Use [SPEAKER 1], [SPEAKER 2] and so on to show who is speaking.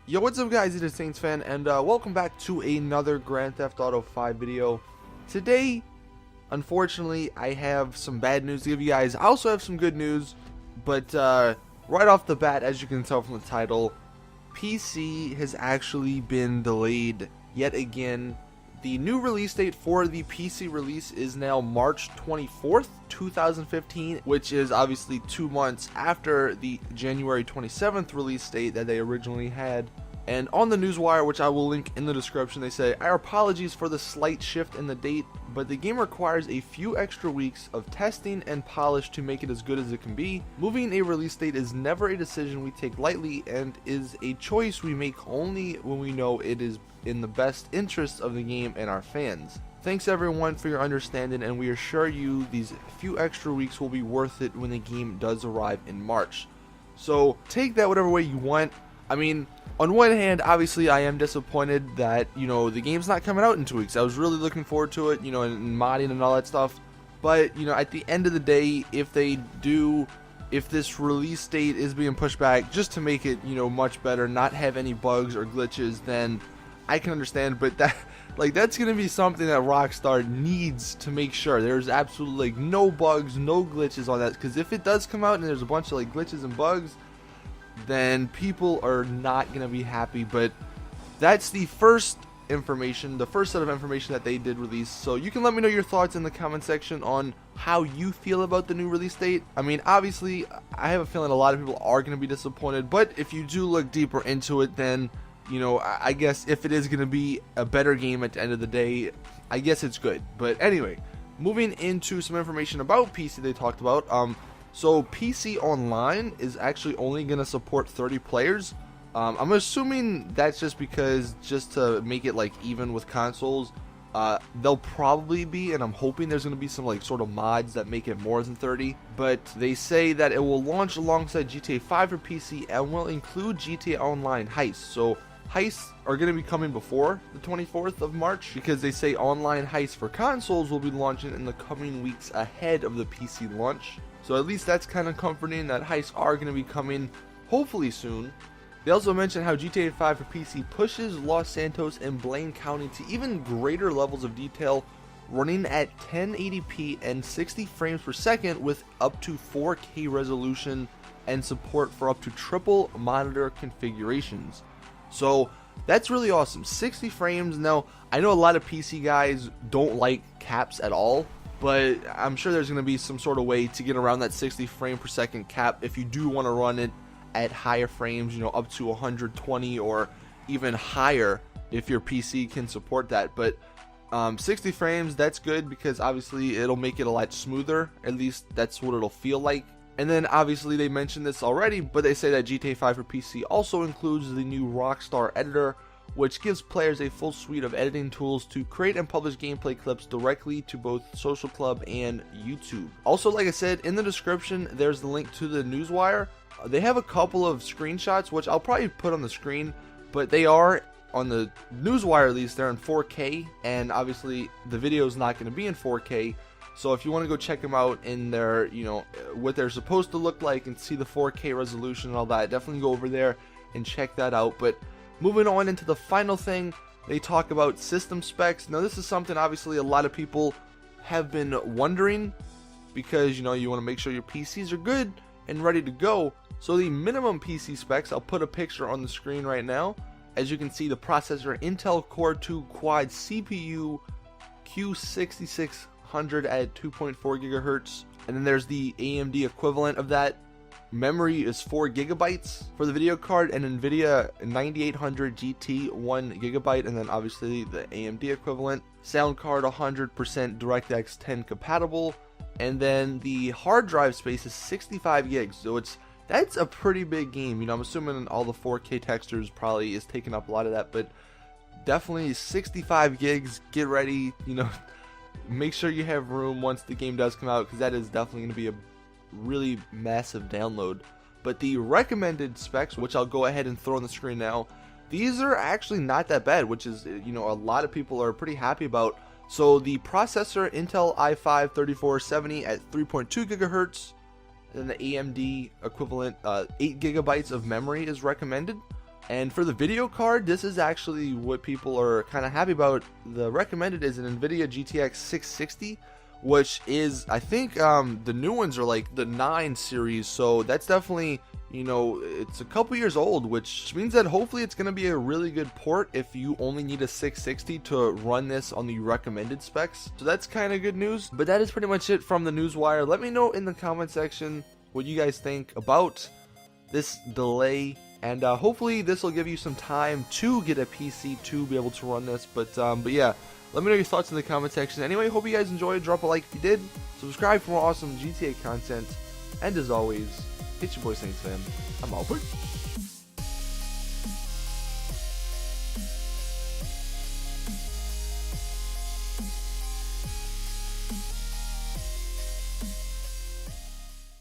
[SPEAKER 1] Yo, what's up guys, it is Saints Fan, and welcome back to another Grand Theft Auto 5 video. Today, unfortunately, I have some bad news to give you guys. I also have some good news, but right off the bat, as you can tell from the title, PC has actually been delayed yet again. The new release date for the PC release is now March 24th, 2015, which is obviously 2 months after the January 27th release date that they originally had. And on the Newswire, which I will link in the description, they say, "Our apologies for the slight shift in the date, but the game requires a few extra weeks of testing and polish to make it as good as it can be. Moving a release date is never a decision we take lightly and is a choice we make only when we know it is in the best interest of the game and our fans. Thanks everyone for your understanding, and we assure you these few extra weeks will be worth it when the game does arrive in March." So take that whatever way you want. I mean, on one hand, obviously I am disappointed that, the game's not coming out in 2 weeks. I was really looking forward to it, and modding and all that stuff. But, at the end of the day, if this release date is being pushed back just to make it, much better, not have any bugs or glitches, then I can understand. But that's going to be something that Rockstar needs to make sure there's absolutely no bugs, no glitches on that. Because if it does come out and there's a bunch of glitches and bugs, then people are not going to be happy. But that's the first information, the first set of information that they did release. So you can let me know your thoughts in the comment section on how you feel about the new release date. I mean, obviously, I have a feeling a lot of people are going to be disappointed, but if you do look deeper into it, then, I guess if it is going to be a better game at the end of the day, I guess it's good. But anyway, moving into some information about PC they talked about. So PC Online is actually only going to support 30 players. I'm assuming that's just because, just to make it even with consoles, they'll probably be, and I'm hoping there's going to be some sort of mods that make it more than 30. But they say that it will launch alongside GTA 5 for PC and will include GTA Online Heists. So heists are going to be coming before the 24th of March, because they say online heists for consoles will be launching in the coming weeks ahead of the PC launch. So at least that's kind of comforting that heists are going to be coming hopefully soon. They also mentioned how GTA 5 for PC pushes Los Santos and Blaine County to even greater levels of detail, running at 1080p and 60 frames per second with up to 4K resolution and support for up to triple monitor configurations. So that's really awesome. 60 frames. Now, I know a lot of PC guys don't like caps at all, but I'm sure there's going to be some sort of way to get around that 60 frame per second cap if you do want to run it at higher frames, up to 120 or even higher if your PC can support that. But 60 frames, that's good, because obviously it'll make it a lot smoother. At least that's what it'll feel like. And then obviously they mentioned this already, but they say that GTA 5 for PC also includes the new Rockstar Editor, which gives players a full suite of editing tools to create and publish gameplay clips directly to both Social Club and YouTube. Also, like I said, in the description, there's the link to the Newswire. They have a couple of screenshots, which I'll probably put on the screen, but they are, on the Newswire at least, they're in 4K, and obviously the video is not going to be in 4K. So if you want to go check them out in their, what they're supposed to look like and see the 4K resolution and all that, definitely go over there and check that out. But moving on into the final thing, they talk about system specs. Now this is something obviously a lot of people have been wondering, because, you want to make sure your PCs are good and ready to go. So the minimum PC specs, I'll put a picture on the screen right now. As you can see, the processor Intel Core 2 Quad CPU Q6600 at 2.4 gigahertz, and then there's the AMD equivalent of that. Memory is 4 gigabytes for the video card, and NVIDIA 9800 GT 1 gigabyte, and then obviously the AMD equivalent. Sound card 100% DirectX 10 compatible, and then the hard drive space is 65 gigs. So that's a pretty big game. I'm assuming all the 4K textures probably is taking up a lot of that, but definitely 65 gigs. Get ready, make sure you have room once the game does come out, because that is definitely going to be a really massive download. But the recommended specs, which I'll go ahead and throw on the screen now, these are actually not that bad, which is, a lot of people are pretty happy about. So the processor, Intel i5 3470 at 3.2 gigahertz, then the AMD equivalent 8 gigabytes of memory is recommended. And for the video card, this is actually what people are kind of happy about. The recommended is an NVIDIA GTX 660, which is, I think, the new ones are like the 9 series, so that's definitely, you know, it's a couple years old, which means that hopefully it's going to be a really good port if you only need a 660 to run this on the recommended specs. So that's kind of good news, but that is pretty much it from the Newswire. Let me know in the comment section what you guys think about this delay, and hopefully this will give you some time to get a PC to be able to run this. But yeah, let me know your thoughts in the comment section. Anyway, hope you guys enjoyed. Drop a like if you did, subscribe for more awesome GTA content, and as always, it's your boy Saints Fan. I'm out.